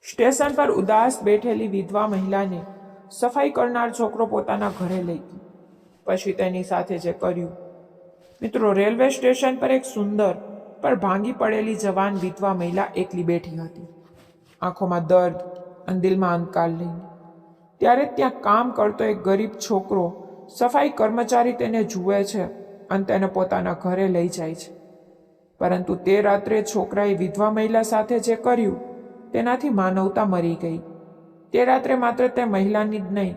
Station પર ઉદાસ બેઠેલી વિધવા મહિલાને સફાઈ કરનાર છોકરો પોતાના ઘરે લઈ ગયો. પછી તેની સાથે જે કર્યું. મિત્રો, રેલવે સ્ટેશન પર એક સુંદર પર ભાંગી પડેલી જવાન વિધવા મહિલા એકલી બેઠી હતી, આંખોમાં દર્દ અને દિલમાં અંધકાર લઈને. ત્યારે ત્યાં કામ કરતો એક ગરીબ છોકરો સફાઈ કર્મચારી તેને જુએ છે અને તેને પોતાના ઘરે લઈ જાય છે. પરંતુ તે રાત્રે છોકરાએ વિધવા મહિલા સાથે જે કર્યું તેનાથી માનવતા મરી ગઈ. તે રાત્રે માત્ર તે મહિલાની જ નહીં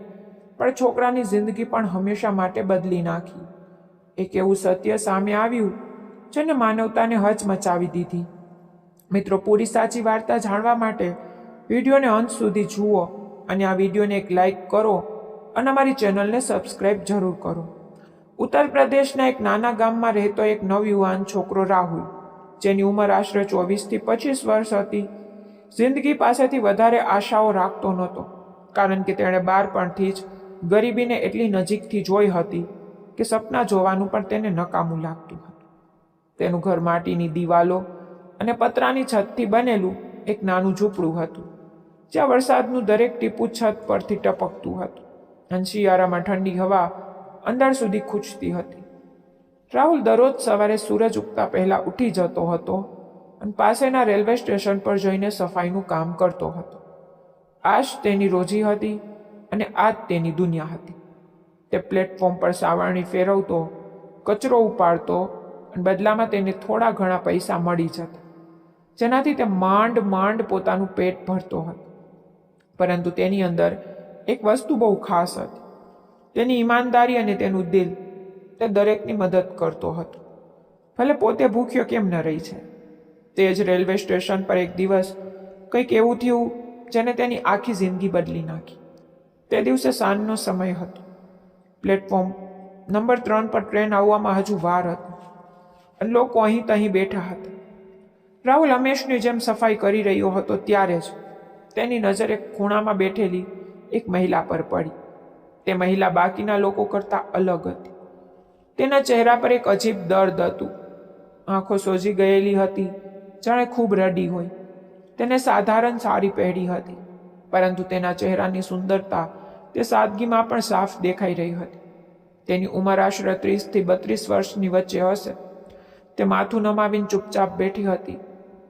પણ છોકરાની જિંદગી પણ હંમેશા માટે બદલી નાખી. એક એવું સત્ય સામે આવ્યું જેને માનવતાને હચમચાવી દીધી. મિત્રો, પૂરી સાચી વાર્તા જાણવા માટે વિડીયોને અંત સુધી જુઓ અને આ વિડીયોને એક લાઈક કરો અને અમારી ચેનલને સબસ્ક્રાઈબ જરૂર કરો. ઉત્તર પ્રદેશના એક નાના ગામમાં રહેતો એક નવયુવાન છોકરો રાહુલ, જેની ઉંમર આશરે 24 થી 25 વર્ષ હતી, જિંદગી પાસેથી વધારે આશાઓ રાખતો નહોતો, કારણ કે તેણે બાળપણથી જ ગરીબીને એટલી નજીકથી જોઈ હતી કે સપના જોવાનું પણ તેને નકામું લાગતું હતું. તેનું ઘર માટીની દિવાલો અને પતરાની છતથી બનેલું એક નાનું ઝૂંપડું હતું, જ્યાં વરસાદનું દરેક ટીપું છત પરથી ટપકતું હતું અને શિયાળામાં ઠંડી હવા અંદર સુધી ખૂંચતી હતી. રાહુલ દરરોજ સવારે સૂરજ ઉગતા પહેલા ઉઠી જતો હતો અને પાસેના રેલવે સ્ટેશન પર જઈને સફાઈનું કામ કરતો હતો. આ જ તેની રોજી હતી અને આ જ તેની દુનિયા હતી. તે પ્લેટફોર્મ પર સાવરણી ફેરવતો, કચરો ઉપાડતો અને બદલામાં તેને થોડા ઘણા પૈસા મળી જતા, જેનાથી તે માંડ માંડ પોતાનું પેટ ભરતો હતો. પરંતુ તેની અંદર એક વસ્તુ બહુ ખાસ હતી. તેની ઈમાનદારી અને તેનું દિલ. તે દરેકની મદદ કરતો હતો, ભલે પોતે ભૂખ્યો કેમ ન રહી છે. તે જ રેલવે સ્ટેશન પર એક દિવસ કંઈક એવું થયું જેને તેની આખી જિંદગી બદલી નાખી. તે દિવસે સાંજનો સમય હતો. પ્લેટફોર્મ નંબર 3 પર ટ્રેન આવવામાં હજુ વાર હતી અને લોકો અહીં તહીં બેઠા હતા. રાહુલ હંમેશની જેમ સફાઈ કરી રહ્યો હતો ત્યારે જ તેની નજર એક ખૂણામાં બેઠેલી એક મહિલા પર પડી. તે મહિલા બાકીના લોકો કરતાં અલગ હતી. તેના ચહેરા પર એક અજીબ દર્દ હતું. આંખો સોજી ગયેલી હતી, જાણે ખૂબ રડી હોય. તેને સાધારણ સાડી પહેરી હતી, પરંતુ તેના ચહેરાની સુંદરતા તે સાદગીમાં પણ સાફ દેખાઈ રહી હતી. તેની ઉંમર આશરે 30 થી 32 વર્ષની વચ્ચે હશે. તે માથું નમાવીને ચૂપચાપ બેઠી હતી,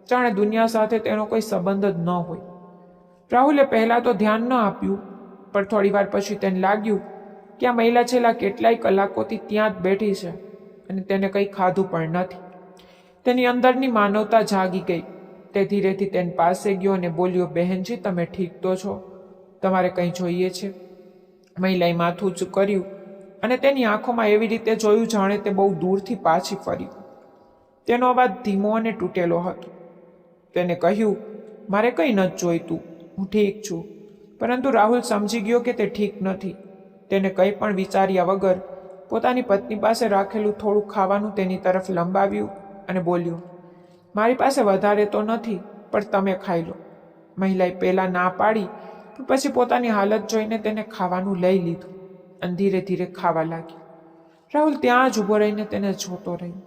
જાણે દુનિયા સાથે તેનો કોઈ સંબંધ જ ન હોય. રાહુલે પહેલાં તો ધ્યાન ન આપ્યું, પણ થોડી વાર પછી તેને લાગ્યું કે આ મહિલા છેલ્લા કેટલાય કલાકોથી ત્યાં જ બેઠી છે અને તેને કંઈ ખાધું પણ નથી. તેની અંદરની માનવતા જાગી ગઈ. તે ધીરેથી તેની પાસે ગયો અને બોલ્યો, બહેનજી, તમે ઠીક તો છો? તમારે કંઈ જોઈએ છે? મહિલાએ માથું ઊંચું કર્યું અને તેની આંખોમાં એવી રીતે જોયું જાણે તે બહુ દૂરથી પાછી ફરી. તેનો અવાજ ધીમો અને તૂટેલો હતો. તેને કહ્યું, મારે કંઈ નથી જોઈતું, હું ઠીક છું. પરંતુ રાહુલ સમજી ગયો કે તે ઠીક નથી. તેને કંઈ પણ વિચાર્યા વગર પોતાની પત્ની પાસે રાખેલું થોડું ખાવાનું તેની તરફ લંબાવ્યું અને બોલ્યો, મારી પાસે વધારે તો નથી, પણ તમે ખાઈ લો. મહિલાએ પહેલાં ના પાડી, પણ પછી પોતાની હાલત જોઈને તેને ખાવાનું લઈ લીધું અને ધીરે ધીરે ખાવા લાગી. રાહુલ ત્યાં જ ઊભો રહીને તેને જોતો રહ્યો.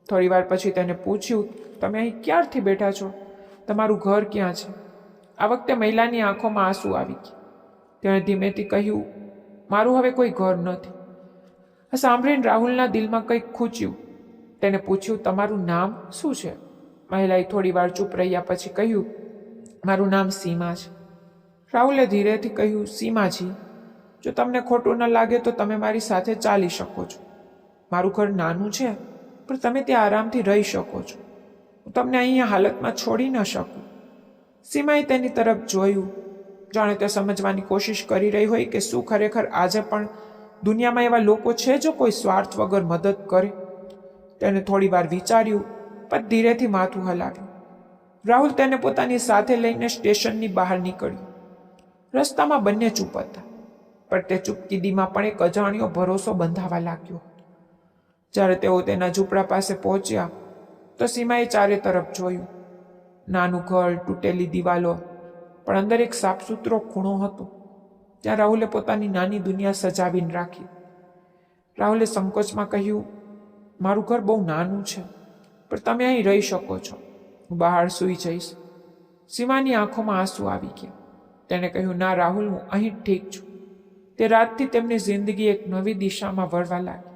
થોડી વાર પછી તેને પૂછ્યું, તમે અહીં ક્યારથી બેઠા છો? તમારું ઘર ક્યાં છે? આ વખતે મહિલાની આંખોમાં આંસુ આવી ગયા. તેણે ધીમેથી કહ્યું, મારું હવે કોઈ ઘર નથી. આ સાંભળીને રાહુલના દિલમાં કંઈક ખૂચ્યું. તેને પૂછ્યું, તમારું નામ શું છે? મહિલાએ થોડી વાર ચૂપ રહ્યા પછી કહ્યું, મારું નામ સીમા છે. રાહુલે ધીરેથી કહ્યું, સીમાજી, જો તમને ખોટું ન લાગે તો તમે મારી સાથે ચાલી શકો છો. મારું ઘર નાનું છે, પણ તમે ત્યાં આરામથી રહી શકો છો. હું તમને અહીંયા હાલતમાં છોડી ન શકું. સીમાએ તેની તરફ જોયું, જાણે તે સમજવાની કોશિશ કરી રહી હોય કે શું ખરેખર આજે પણ દુનિયામાં એવા લોકો છે જો કોઈ સ્વાર્થ વગર મદદ કરે. તેને થોડી વાર વિચાર્યું, પણ ધીરેથી માથું હલાવ્યું. રાહુલ તેને પોતાની સાથે લઈને સ્ટેશનની બહાર નીકળ્યો. રસ્તામાં બંને ચૂપ હતા, પણ તે ચૂપકીદીમાં પણ એક અજાણ્યો ભરોસો બંધાવા લાગ્યો. જ્યારે તેઓ તેના ઝૂંપડા પાસે પહોંચ્યા તો સીમાએ ચારે તરફ જોયું. નાનું ઘર, તૂટેલી દિવાલો, પણ અંદર એક સાફસૂથરો ખૂણો હતો. ત્યાં રાહુલે પોતાની નાની દુનિયા સજાવીને રાખી. રાહુલે સંકોચમાં કહ્યું, મારું ઘર બહુ નાનું છે, પણ તમે અહીં રહી શકો છો. હું બહાર સૂઈ જઈશ. સીમાની આંખોમાં આંસુ આવી ગયા. તેણે કહ્યું, ના રાહુલ, હું અહીં જ ઠીક છું. તે રાતથી તેમની જિંદગી એક નવી દિશામાં વળવા લાગી.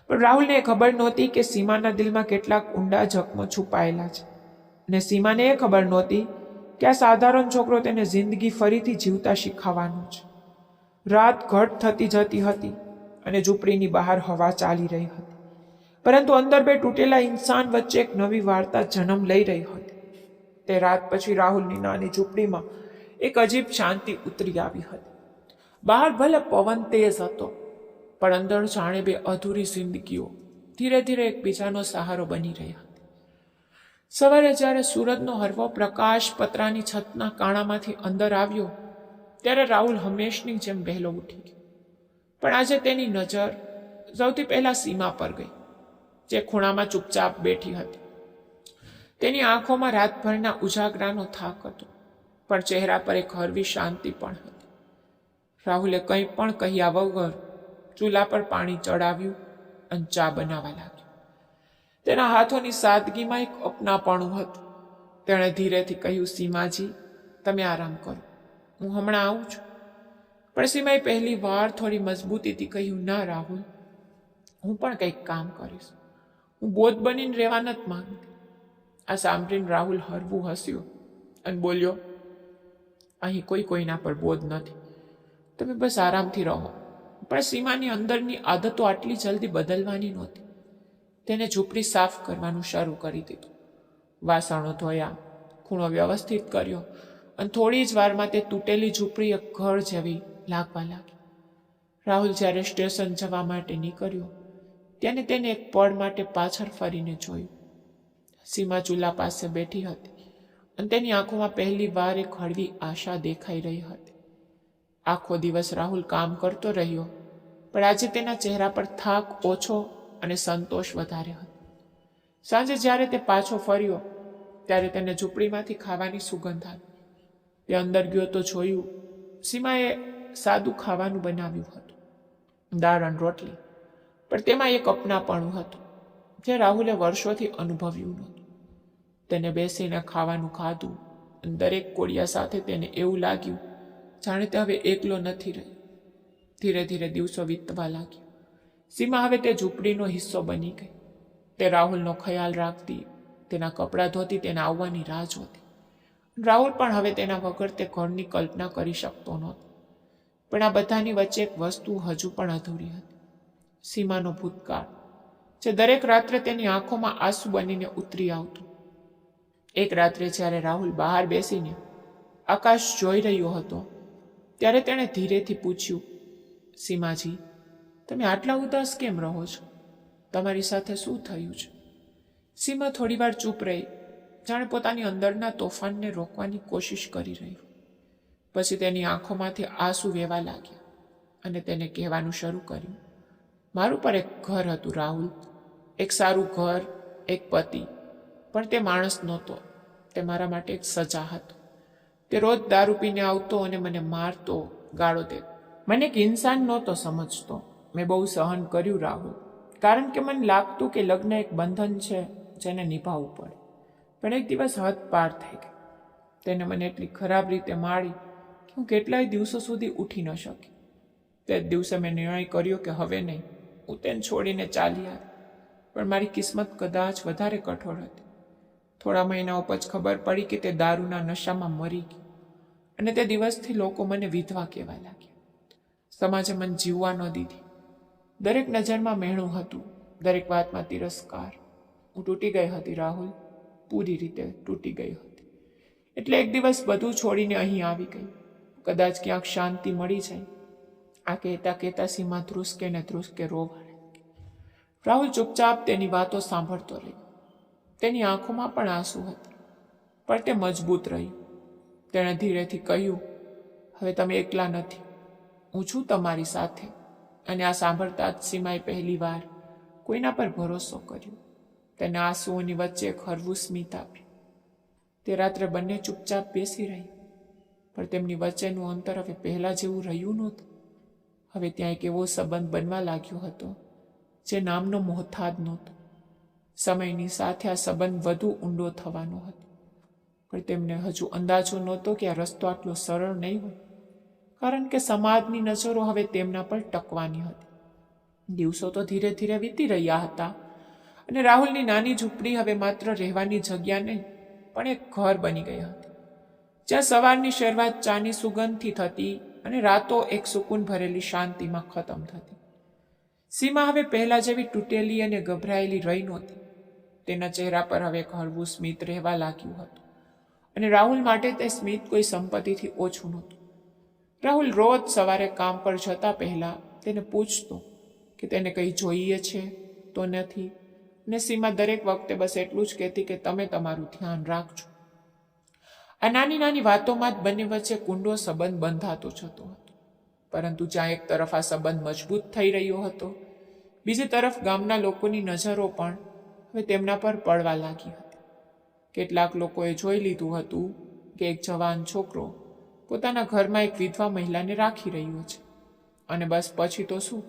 પણ રાહુલને એ ખબર નહોતી કે સીમાના દિલમાં કેટલાક ઊંડા જખમો છુપાયેલા છે. અને સીમાને એ ખબર નહોતી કે આ સાધારણ છોકરો તેને જિંદગી ફરીથી જીવતા શીખવવાનો છે. રાત ઘટ થતી જતી હતી અને ઝૂંપડીની બહાર હવા ચાલી રહી હતી, પરંતુ અંદર બે તૂટેલા ઇન્સાન વચ્ચે એક નવી વાર્તા જન્મ લઈ રહી હતી. તે રાત પછી રાહુલની નાની ઝૂંપડીમાં એક અજીબ શાંતિ ઉતરી આવી હતી. બહાર ભલે પવન તેજ હતો, પણ અંદર જાણે બે અધૂરી જિંદગીઓ ધીરે ધીરે એકબીજાનો સહારો બની રહી હતી. સવારે જ્યારે સૂરજનો હળવો પ્રકાશ પતરાની છતના કાણામાંથી અંદર આવ્યો, ત્યારે રાહુલ હંમેશની જેમ વહેલો ઉઠી ગયો. પણ આજે તેની નજર સૌથી પહેલા સીમા પર ગઈ, જે ખૂણામાં ચૂપચાપ બેઠી હતી. તેની આંખોમાં રાતભરના ઉજાગરાનો થાક હતો, પણ ચહેરા પર એક હળવી શાંતિ પણ હતી. રાહુલે કંઈ પણ કહ્યા વગર ચૂલા પર પાણી ચડાવ્યું અને ચા બનાવવા લાગ્યો. તેના હાથોની સાદગીમાં એક અપનાપણું હતું. તેણે ધીરેથી કહ્યું, સીમાજી, તમે આરામ કરો, હું હમણાં આવું છું. પણ સીમાએ પહેલી વાર થોડી મજબૂતીથી કહ્યું, ના રાહુલ, હું પણ કંઈક કામ કરીશ. હું બોધ બનીને રહેવા નથી માંગતી. આ સાંભળીને રાહુલ હળવું હસ્યો અને બોલ્યો, અહીં કોઈના પર બોધ નથી, તમે બસ આરામથી રહો. પણ સીમાની અંદરની આદતો આટલી જલ્દી બદલવાની નહોતી. તેને ઝૂંપડી સાફ કરવાનું શરૂ કરી દીધું. વાસણો ધોયા, ખૂણો વ્યવસ્થિત કર્યો અને થોડી જ વારમાં તે તૂટેલી ઝૂંપડી એક ઘર જેવી લાગવા લાગી. રાહુલ જ્યારે સ્ટેશન જવા માટે નીકળ્યો, ત્યારે તેને એક પળ માટે પાછળ ફરીને જોયું. સીમા ચૂલા પાસે બેઠી હતી અને તેની આંખોમાં પહેલી વાર એક હળવી આશા દેખાઈ રહી હતી. આખો દિવસ રાહુલ કામ કરતો રહ્યો, પણ આજે તેના ચહેરા પર થાક ઓછો અને સંતોષ વધારે હતો. સાંજે જ્યારે તે પાછો ફર્યો, ત્યારે તેને ઝૂંપડીમાંથી ખાવાની સુગંધ આવી. તે અંદર ગયો તો જોયું, સીમાએ સાદું ખાવાનું બનાવ્યું હતું, દાળ અને રોટલી, પણ તેમાં એક અપનાપણું હતું જે રાહુલે વર્ષોથી અનુભવ્યું નહોતું. તેને બેસીને ખાવાનું ખાધું અને દરેક કોળિયા સાથે તેને એવું લાગ્યું જાણે તે હવે એકલો નથી રહ્યો. ધીરે ધીરે દિવસો વીતવા લાગ્યા. સીમા હવે તે ઝૂંપડીનો હિસ્સો બની ગઈ. તે રાહુલનો ખ્યાલ રાખતી, તેના કપડાં ધોતી, તેના આવવાની રાહ જોતી. રાહુલ પણ હવે તેના વગર તે ઘરની કલ્પના કરી શકતો નહોતો. પણ આ બધાની વચ્ચે એક વસ્તુ હજુ પણ અધૂરી હતી, સીમાનો ભૂતકાળ, જે દરેક રાત્રે તેની આંખોમાં આંસુ બનીને ઉતરી આવતું. એક રાત્રે જ્યારે રાહુલ બહાર બેસીને આકાશ જોઈ રહ્યો હતો, ત્યારે તેણે ધીરેથી પૂછ્યું, સીમાજી, તમે આટલા ઉદાસ કેમ રહો છો? તમારી સાથે શું થયું છે? સીમા થોડીવાર ચૂપ રહી, જાણે પોતાની અંદરના તોફાનને રોકવાની કોશિશ કરી રહી. પછી તેની આંખોમાંથી આંસુ વહેવા લાગ્યા અને તેને કહેવાનું શરૂ કર્યું, મારું પર એક ઘર હતું રાહુલ, એક સારું ઘર, એક પતિ, પણ તે માણસ નહોતો. તે મારા માટે એક સજા હતો. તે રોજ દારૂ પીને આવતો અને મને મારતો, ગાળો દેતો. મને એક ઇન્સાન નહોતો સમજતો. મેં બહુ સહન કર્યું રાહુલ, કારણ કે મને લાગતું કે લગ્ન એક બંધન છે જેને નિભાવવું પડે. પણ એક દિવસ હદ પાર થઈ ગઈ. તેને મને એટલી ખરાબ રીતે મારી કે હું કેટલાય દિવસો સુધી ઉઠી ન શકી. તે જ દિવસે મેં નિર્ણય કર્યો કે હવે નહીં, હું તેને છોડીને ચાલી આવી. પણ મારી કિસ્મત કદાચ વધારે કઠોર હતી. થોડા મહિનાઓ પછી ખબર પડી કે તે દારૂના નશામાં મરી ગઈ અને તે દિવસથી લોકો મને વિધવા કહેવા લાગ્યા. સમાજે મને જીવવા ન દીધી. દરેક નજરમાં મહેણું હતું, દરેક વાતમાં તિરસ્કાર. હું તૂટી ગઈ હતી રાહુલ, પૂરી રીતે તૂટી ગઈ હતી. એટલે એક દિવસ બધું છોડીને અહીં આવી ગઈ. કદાચ ક્યાંક શાંતિ મળી જાય. આ કહેતા કહેતા સીમા ધ્રુસકે ને ધ્રુસકે રોવા. રાહુલ ચૂપચાપ તેની વાતો સાંભળતો રહ્યો. તેની આંખોમાં પણ આંસુ હતા, પણ તે મજબૂત રહ્યું. તેણે ધીરેથી કહ્યું, હવે તમે એકલા નથી, હું છું તમારી સાથે. અને આ સાંભળતા જ સીમાએ પહેલી વાર કોઈના પર ભરોસો કર્યો. તેને આંસુઓની વચ્ચે એક હળવું સ્મિત આપ્યું. તે રાત્રે બંને ચૂપચાપ બેસી રહી, પણ તેમની વચ્ચેનું અંતર હવે પહેલા જેવું રહ્યું નહોતું. હવે ત્યાં એક એવો સંબંધ બનવા લાગ્યો હતો જે નામનો મોહતાજ નહોતો. સમયની સાથે આ સંબંધ વધુ ઊંડો થવાનો હતો. પણ તેમને હજુ અંદાજો નહોતો કે આ રસ્તો આટલો સરળ નહીં હોય, કારણ કે સમાજની નજરો હવે તેમના પર ટકવાની હતી. દિવસો તો ધીરે ધીરે વીતી રહ્યા હતા અને રાહુલની નાની ઝૂંપડી હવે માત્ર રહેવાની જગ્યા નહીં પણ એક ઘર બની ગઈ હતી, જ્યાં સવારની શરૂઆત ચાની સુગંધથી થતી અને રાતો એક સુકૂન ભરેલી શાંતિમાં ખતમ થતી. સીમા હવે પહેલા જેવી તૂટેલી અને ગભરાયેલી રહી નહોતી. તેના ચહેરા પર હવે એક હળવું સ્મિત રહેવા લાગ્યું હતું અને રાહુલ માટે તે સ્મિત કોઈ સંપત્તિથી ઓછું નહોતું. રાહુલ રોજ સવારે કામ પર જતા પહેલા તેને પૂછતો કે તેને કંઈ જોઈએ છે તો નથી, અને સીમા દરેક વખતે બસ એટલું જ કહેતી કે તમે તમારું ધ્યાન રાખજો. આ નાની નાની વાતોમાં જ બંને વચ્ચે કુંડો સંબંધ બંધાતો જતો હતો. પરંતુ જ્યાં એક તરફ આ સંબંધ મજબૂત થઈ રહ્યો હતો, બીજી તરફ ગામના લોકોની નજરો પણ હવે તેમના પર પડવા લાગી હતી. કેટલાક લોકોએ જોઈ લીધું હતું કે એક જવાન છોકરો પોતાના ઘરમાં એક વિધવા મહિલાને રાખી રહ્યો છે, અને બસ પછી તો શું,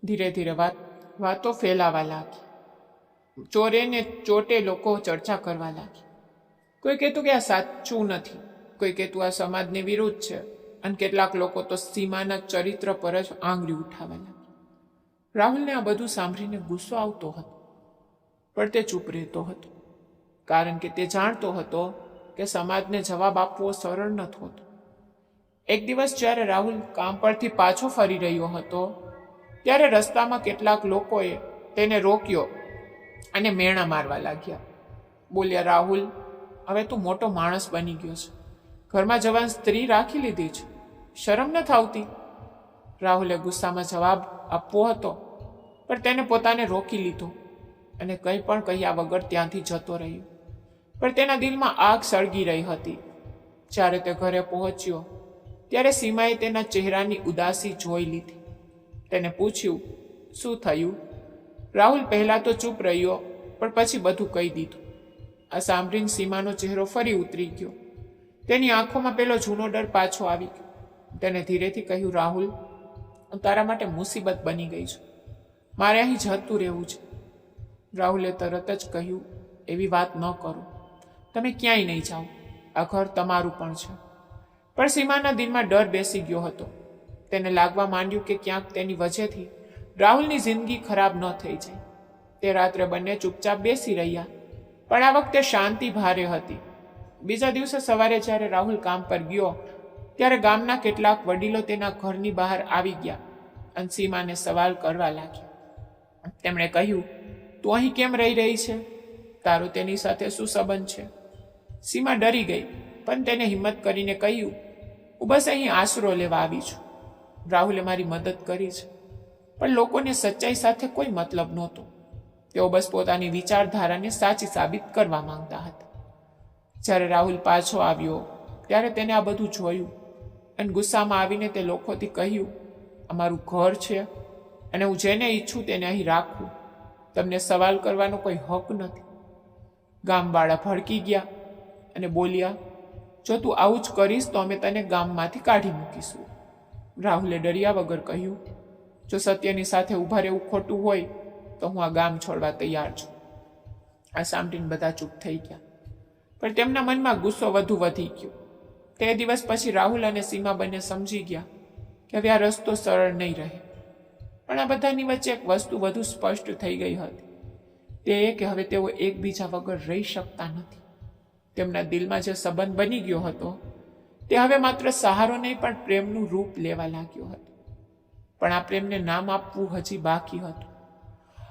ધીરે ધીરે વાતો ફેલાવા લાગી. ચોરે ને ચોટે લોકો ચર્ચા કરવા લાગી. કોઈ કહેતું કે આ સાચું નથી, કોઈ કહેતું આ સમાજની વિરુદ્ધ છે, અને કેટલાક લોકો તો સીમાના ચરિત્ર પર જ આંગળી ઉઠાવવા લાગી. રાહુલને આ બધું સાંભળીને ગુસ્સો આવતો હતો, પણ તે ચૂપ રહેતો હતો, કારણ કે તે જાણતો હતો કે સમાજને જવાબ આપવો સરળ નથી હોતો. એક દિવસ જ્યારે રાહુલ કામ પરથી પાછો ફરી રહ્યો હતો, ત્યારે રસ્તામાં કેટલાક લોકોએ તેને રોક્યો અને મેણા મારવા લાગ્યા. બોલ્યા, રાહુલ, હવે તું મોટો માણસ બની ગયો છે, ઘરમાં જવાન સ્ત્રી રાખી લીધી છે, શરમ નથી આવતી? રાહુલે ગુસ્સામાં જવાબ આપવો હતો, પણ તેને પોતાને રોકી લીધો અને કંઈ પણ કહ્યા વગર ત્યાંથી જતો રહ્યો. પણ તેના દિલમાં આગ સળગી રહી હતી. જ્યારે તે ઘરે પહોંચ્યો ત્યારે સીમાએ તેના ચહેરાની ઉદાસી જોઈ લીધી. તેને પૂછ્યું, શું થયું? રાહુલ પહેલા તો ચૂપ રહ્યો, પણ પછી બધું કહી દીધું. આ સાંભળીને સીમાનો ચહેરો ફરી ઉતરી ગયો. તેની આંખોમાં પેલો જૂનો ડર પાછો આવી ગયો. તેને ધીરેથી કહ્યું, રાહુલ, હું તારા માટે મુસીબત બની ગઈ છું, મારે અહીં જતું રહેવું છે. રાહુલે તરત જ કહ્યું, એવી વાત ન કરો, તમે ક્યાંય નહીં જાઓ, આ ઘર તમારું પણ છે. પણ સીમાના દિલમાં ડર બેસી ગયો હતો. તેને લાગવા માંડ્યું કે ક્યાંક તેની વજહથી રાહુલની જિંદગી ખરાબ ન થઈ જાય. તે રાત્રે બંને ચૂપચાપ બેસી રહ્યા, પણ આ વખતે શાંતિ ભારે હતી. બીજા દિવસે સવારે જ્યારે રાહુલ કામ પર ગયો ત્યારે ગામના કેટલાક વડીલો તેના ઘરની બહાર આવી ગયા અને સીમાને સવાલ કરવા લાગ્યા. તેમણે કહ્યું, તું અહીં કેમ રહી છે? તારો તેની સાથે શું સંબંધ છે? સીમા ડરી ગઈ, પણ તેને હિંમત કરીને કહ્યું, હું બસ અહીં આશરો લેવા આવી છું. રાહુલે મારી મદદ કરી છે, પણ લોકોને સચ્ચાઈ સાથે કોઈ મતલબ નહોતો. તેઓ બસ પોતાની વિચારધારાને સાચી સાબિત કરવા માંગતા હતા. જ્યારે રાહુલ પાછો આવ્યો ત્યારે તેને આ બધું જોયું અને ગુસ્સામાં આવીને તે લોકોથી કહ્યું, અમારું ઘર છે અને હું જેને ઈચ્છું તેને અહીં રાખું, તમને સવાલ કરવાનો કોઈ હક નથી. ગામવાળા ભડકી ગયા અને બોલ્યા, જો તું આવું જ કરીશ તો અમે તને ગામમાંથી કાઢી મૂકીશું. રાહુલે ડર્યા વગર કહ્યું, જો સત્યની સાથે ઊભા રહેવું ખોટું હોય તો હું આ ગામ છોડવા તૈયાર છું. આ સાંભળીને બધા ચૂપ થઈ ગયા, પણ તેમના મનમાં ગુસ્સો વધુ વધી ગયો. તે દિવસ પછી રાહુલ અને સીમા બંને સમજી ગયા કે હવે આ રસ્તો સરળ નહીં રહે. પણ આ બધાની વચ્ચે એક વસ્તુ વધુ સ્પષ્ટ થઈ ગઈ હતી, તે એ કે હવે તેઓ એકબીજા વગર રહી શકતા નથી. તેમના દિલમાં જે સંબંધ બની ગયો હતો તે હવે માત્ર સહારો નહીં પણ પ્રેમનું રૂપ લેવા લાગ્યો હતો. પણ આ પ્રેમને નામ આપવું હજી બાકી હતું,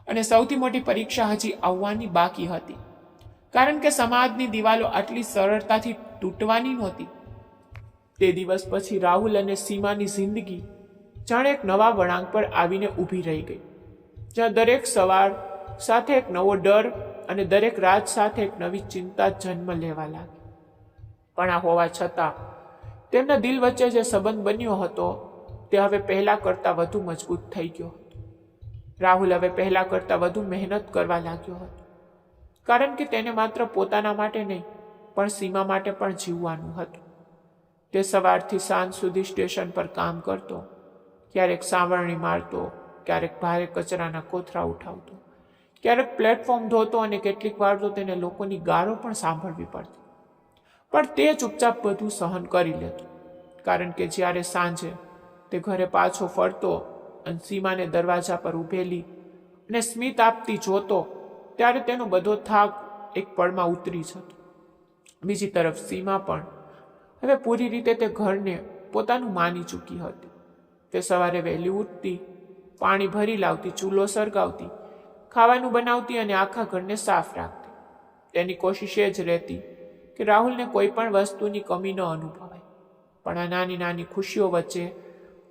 અને સૌથી મોટી પરીક્ષા હજી આવવાની બાકી હતી, કારણ કે સમાજની દિવાલો આટલી સરળતાથી તૂટવાની નહોતી. તે દિવસ પછી રાહુલ અને સીમાની જિંદગી જાણે એક નવા વળાંક પર આવીને ઊભી રહી ગઈ, જ્યાં દરેક સવાર સાથે એક નવો ડર અને દરેક રાત સાથે એક નવી ચિંતા જન્મ લેવા લાગી. પણ આ હોવા છતાં તેમના દિલ વચ્ચે જે સંબંધ બન્યો હતો તે હવે પહેલા કરતાં વધુ મજબૂત થઈ ગયો હતો. રાહુલ હવે પહેલા કરતાં વધુ મહેનત કરવા લાગ્યો હતો, કારણ કે તેને માત્ર પોતાના માટે નહીં પણ સીમા માટે પણ જીવવાનું હતું. તે સવારથી સાંજ સુધી સ્ટેશન પર કામ કરતો, ક્યારેક સાવરણી મારતો, ક્યારેક ભારે કચરાના કોથળા ઉઠાવતો, ક્યારેક પ્લેટફોર્મ ધોતો અને કેટલીક વાર તો તેને લોકોની ગાળો પણ સાંભળવી પડતી. પણ તે ચૂપચાપ બધું સહન કરી લેતો, કારણ કે જ્યારે સાંજે તે ઘરે પાછો ફરતો અને સીમાને દરવાજા પર ઊભેલી અને સ્મિત આપતી જોતો, ત્યારે તેનો બધો થાક એક પળમાં ઉતરી જતો. બીજી તરફ સીમા પણ હવે પૂરી રીતે તે ઘરને પોતાનું માની ચૂકી હતી. તે સવારે વહેલી ઉઠતી, પાણી ભરી લાવતી, ચૂલો સળગાવતી, ખાવાનું બનાવતી અને આખા ઘરને સાફ રાખતી. તેની કોશિશ એ જ રહેતી કે રાહુલને કોઈ પણ વસ્તુની કમી ન અનુભવાય. પણ આ નાની નાની ખુશીઓ વચ્ચે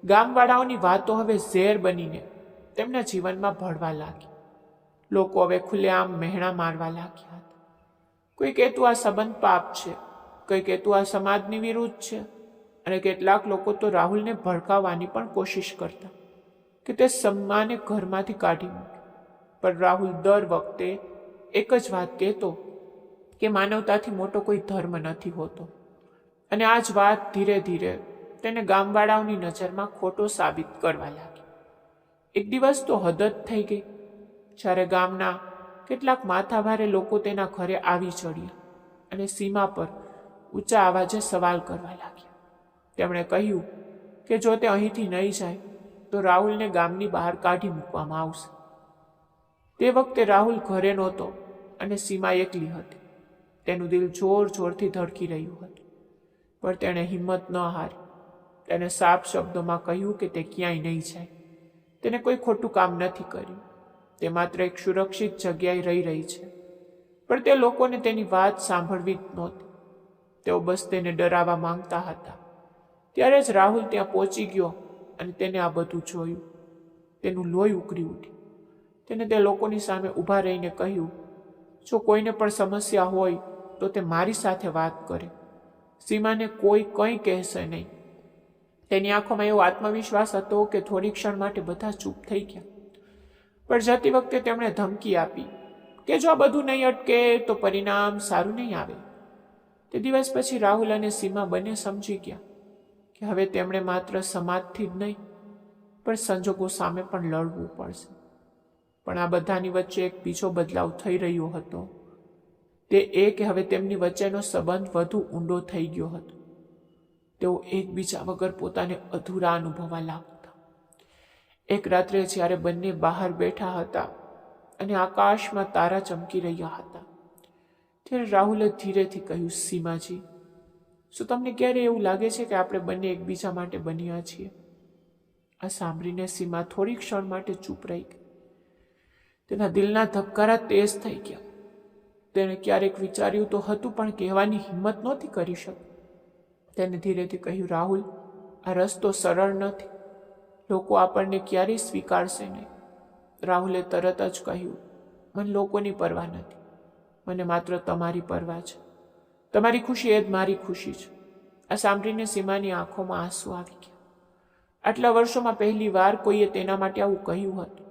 ગામવાળાઓની વાતો હવે ઝેર બનીને તેમના જીવનમાં ભળવા લાગી. લોકો હવે ખુલ્લેઆમ મહેણા મારવા લાગ્યા હતા. કોઈ કહેતું આ સંબંધ પાપ છે, કોઈ કહેતું આ સમાજની વિરુદ્ધ છે, અને કેટલાક લોકો તો રાહુલને ભડકાવવાની પણ કોશિશ કરતા કે તે સમ્માને ઘરમાંથી કાઢી મૂકે. પણ રાહુલ દર વખતે એક જ વાત કહેતો કે માનવતાથી મોટો કોઈ ધર્મ નથી હોતો. અને આ જ વાત ધીરે ધીરે તેને ગામવાળાઓની નજરમાં ખોટો સાબિત કરવા લાગી. એક દિવસ તો હદ જ થઈ ગઈ, જ્યારે ગામના કેટલાક માથાભારે લોકો તેના ઘરે આવી ચડ્યા અને સીમા પર ઊંચા અવાજે સવાલ કરવા લાગ્યા. તેમણે કહ્યું કે જો તે અહીંથી નહીં જાય તો રાહુલને ગામની બહાર કાઢી મૂકવામાં આવશે. તે વખતે રાહુલ ઘરે નહોતો અને સીમા એકલી હતી. તેનું દિલ જોર જોરથી ધડકી રહ્યું હતું, પણ તેણે હિંમત ન હારી. તેને સાફ શબ્દોમાં કહ્યું કે તે ક્યાંય નહીં જાય. તેને કોઈ ખોટું કામ નથી કર્યું. તે માત્ર એક સુરક્ષિત જગ્યાએ રહી છે. પણ તે લોકોને તેની વાત સાંભળવી જ નહોતી. તેઓ બસ તેને ડરાવવા માંગતા હતા. ત્યારે જ રાહુલ ત્યાં પહોંચી ગયો અને તેને આ બધું જોયું. તેનું લોહી ઉકળી ઉઠ્યું. તેને તે લોકોની સામે ઊભા રહીને કહ્યું, જો કોઈને પણ સમસ્યા હોય તો તે મારી સાથે વાત કરે. સીમાને કોઈ કંઈ કહેશે નહીં. તેની આંખોમાં એવો આત્મવિશ્વાસ હતો કે થોડી ક્ષણ માટે બધા ચૂપ થઈ ગયા. પણ જતી વખતે તેમણે ધમકી આપી કે જો આ બધું નહીં અટકે તો પરિણામ સારું નહીં આવે. તે દિવસ પછી રાહુલ અને સીમા બંને સમજી ગયા કે હવે તેમણે માત્ર સમાજથી જ નહીં પણ સંજોગો સામે પણ લડવું પડશે. પણ આ બધાની વચ્ચે એક બીજો બદલાવ થઈ રહ્યો હતો. તે એ કે હવે તેમની વચ્ચેનો સંબંધ વધુ ઊંડો થઈ ગયો હતો. તેઓ એકબીજા વગર પોતાને અધૂરા અનુભવવા લાગતા. એક રાત્રે જ્યારે બંને બહાર બેઠા હતા અને આકાશમાં તારા ચમકી રહ્યા હતા, ત્યારે રાહુલે ધીરેથી કહ્યું, સીમાજી, શું તમને ક્યારે એવું લાગે છે કે આપણે બંને એકબીજા માટે બન્યા છીએ? આ સાંભળીને સીમા થોડી ક્ષણ માટે ચૂપ રહી ગઈ. તેના દિલના ધબકારા તેજ થઈ ગયા. તેણે ક્યારેક વિચાર્યું તો હતું પણ કહેવાની હિંમત નહોતી કરી શકતી. તેને ધીરેથી કહ્યું, રાહુલ, આ રસ્તો સરળ નથી. લોકો આપણને ક્યારેય સ્વીકારશે નહીં. રાહુલે તરત જ કહ્યું, મને લોકોની પરવા નથી. મને માત્ર તમારી પરવા છે. તમારી ખુશી એ જ મારી ખુશી છે. આ સાંભળીને સીમાની આંખોમાં આંસુ આવી ગયા. આટલા વર્ષોમાં પહેલી વાર કોઈએ તેના માટે આવું કહ્યું હતું.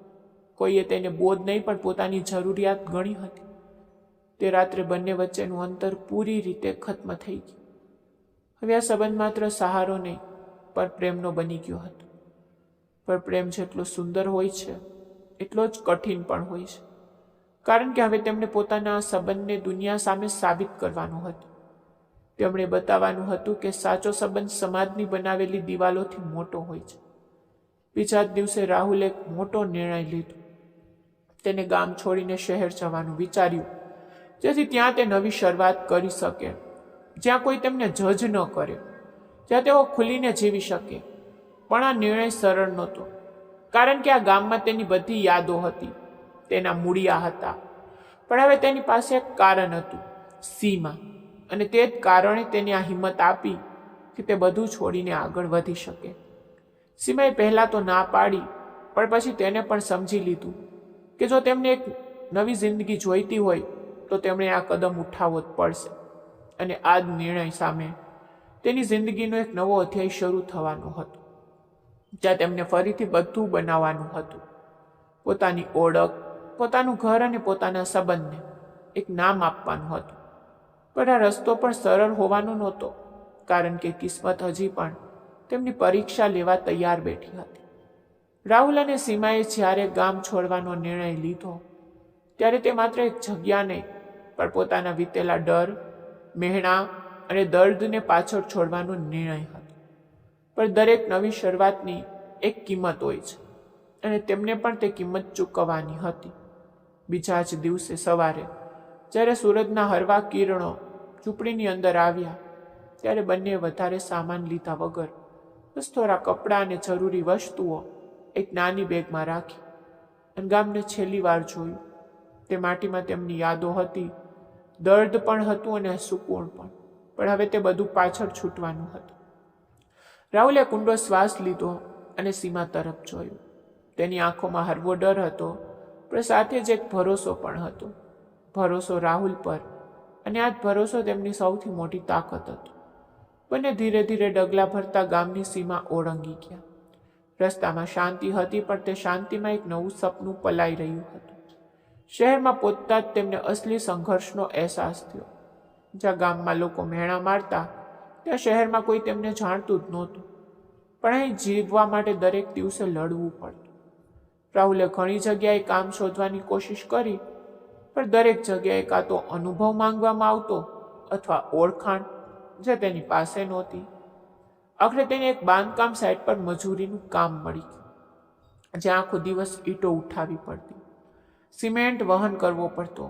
કોઈએ તેને બોધ નહીં પણ પોતાની જરૂરિયાત ગણી હતી. તે રાત્રે બંને વચ્ચેનું અંતર પૂરી રીતે ખત્મ થઈ ગયું. હવે આ સંબંધ માત્ર સહારો નહીં પણ પ્રેમનો બની ગયો હતો. પણ પ્રેમ જેટલો સુંદર હોય છે એટલો જ કઠિન પણ હોય છે, કારણ કે હવે તેમણે પોતાના સંબંધને દુનિયા સામે સાબિત કરવાનું હતું. તેમણે બતાવવાનું હતું કે સાચો સંબંધ સમાજની બનાવેલી દિવાલોથી મોટો હોય છે. બીજા જ દિવસે રાહુલે એક મોટો નિર્ણય લીધો. તેને ગામ છોડીને શહેર જવાનું વિચાર્યું, જેથી ત્યાં તે નવી શરૂઆત કરી શકે, જ્યાં કોઈ તેમને જજ ન કરે, જ્યાં તેઓ ખુલીને જીવી શકે. પણ આ નિર્ણય સરળ નહોતો, કારણ કે આ ગામમાં તેની બધી યાદો હતી, તેના મૂળિયા હતા. પણ હવે તેની પાસે એક કારણ હતું, સીમા. અને તે જ કારણે તેને આ હિંમત આપી કે તે બધું છોડીને આગળ વધી શકે. સીમાએ પહેલાં તો ના પાડી, પણ પછી તેને પણ સમજી લીધું કે જો તેમને એક નવી જિંદગી જોઈતી હોય તો તેમણે આ કદમ ઉઠાવવો જ પડશે. અને આ જ નિર્ણય સામે તેની જિંદગીનો એક નવો અધ્યાય શરૂ થવાનો હતો, જ્યાં તેમને ફરીથી બધું બનાવવાનું હતું. પોતાની ઓળખ, પોતાનું ઘર અને પોતાના સંબંધને એક નામ આપવાનું હતું. પણ આ રસ્તો પણ સરળ હોવાનો નહોતો, કારણ કે કિસ્મત હજી પણ તેમની પરીક્ષા લેવા તૈયાર બેઠી હતી. રાહુલ અને સીમાએ જ્યારે ગામ છોડવાનો નિર્ણય લીધો, ત્યારે તે માત્ર એક જગ્યા નહીં પણ પોતાના વીતેલા ડર, મહેણા અને દર્દને પાછળ છોડવાનો નિર્ણય હતો. પણ દરેક નવી શરૂઆતની એક કિંમત હોય છે અને તેમને પણ તે કિંમત ચૂકવવાની હતી. બીજા જ દિવસે સવારે જ્યારે સૂરજના હળવા કિરણો ઝૂંપડીની અંદર આવ્યા ત્યારે બંને વધારે સામાન લીધા વગર બસ થોડા કપડાં અને જરૂરી વસ્તુઓ એક નાની બેગમાં રાખી અને ગામને છેલ્લી વાર જોયું. તે માટીમાં તેમની યાદો હતી, દર્દ પણ હતું અને સુકૂન પણ હવે તે બધું પાછળ છૂટવાનું હતું. રાહુલે કુંડો શ્વાસ લીધો અને સીમા તરફ જોયું. તેની આંખોમાં હળવો ડર હતો, પણ સાથે જ એક ભરોસો પણ હતો. ભરોસો રાહુલ પર, અને આ જ ભરોસો તેમની સૌથી મોટી તાકાત હતો. બંને ધીરે ધીરે ડગલા ભરતા ગામની સીમા ઓળંગી ગયા. રસ્તામાં શાંતિ હતી, પણ તે શાંતિમાં એક નવું સપનું પલાઈ રહ્યું હતું. શહેરમાં પહોંચતા જ તેમને અસલી સંઘર્ષનો અહેસાસ થયો. જ્યાં ગામમાં લોકો મેણા મારતા, ત્યાં શહેરમાં કોઈ તેમને જાણતું જ નહોતું. પણ અહીં જીવવા માટે દરેક દિવસે લડવું પડતું. રાહુલે ઘણી જગ્યાએ કામ શોધવાની કોશિશ કરી, પણ દરેક જગ્યાએ કાં તો અનુભવ માંગવામાં આવતો અથવા ઓળખાણ જે તેની પાસે નહોતી. આખરે તેને એક બાંધકામ સાઇટ પર મજૂરીનું કામ મળી ગયું, જ્યાં આખો દિવસ ઈંટો ઉઠાવી પડતી, સિમેન્ટ વહન કરવો પડતો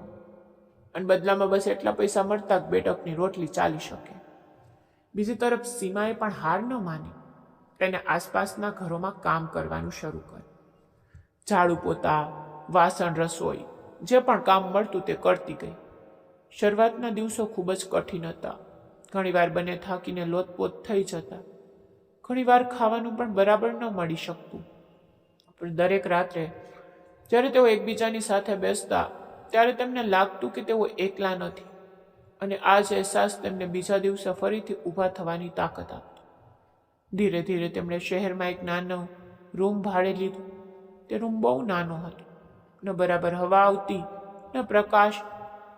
અને બદલામાં બસ એટલા પૈસા મળતા કે બેટકની રોટલી ચાલી શકે. બીજી તરફ સીમાએ પણ હાર ન માની. તેને આસપાસના ઘરોમાં કામ કરવાનું શરૂ કર્યું. ઝાડુ પોતા, વાસણ, રસોઈ, જે પણ કામ મળતું તે કરતી ગઈ. શરૂઆતના દિવસો ખૂબ જ કઠિન હતા. ઘણીવાર બંને થાકીને લોતપોત થઈ જતા. ઘણીવાર ખાવાનું પણ બરાબર ન મળી શકતું. પણ દરેક રાત્રે જ્યારે તેઓ એકબીજાની સાથે બેસતા ત્યારે તેમને લાગતું કે તેઓ એકલા નથી, અને આ જ અહેસાસ તેમને બીજા દિવસે ફરીથી ઊભા થવાની તાકાત આપતો. ધીરે ધીરે તેમણે શહેરમાં એક નાનો રૂમ ભાડે લીધો. તે રૂમ બહુ નાનો હતો. ન બરાબર હવા આવતી, ન પ્રકાશ,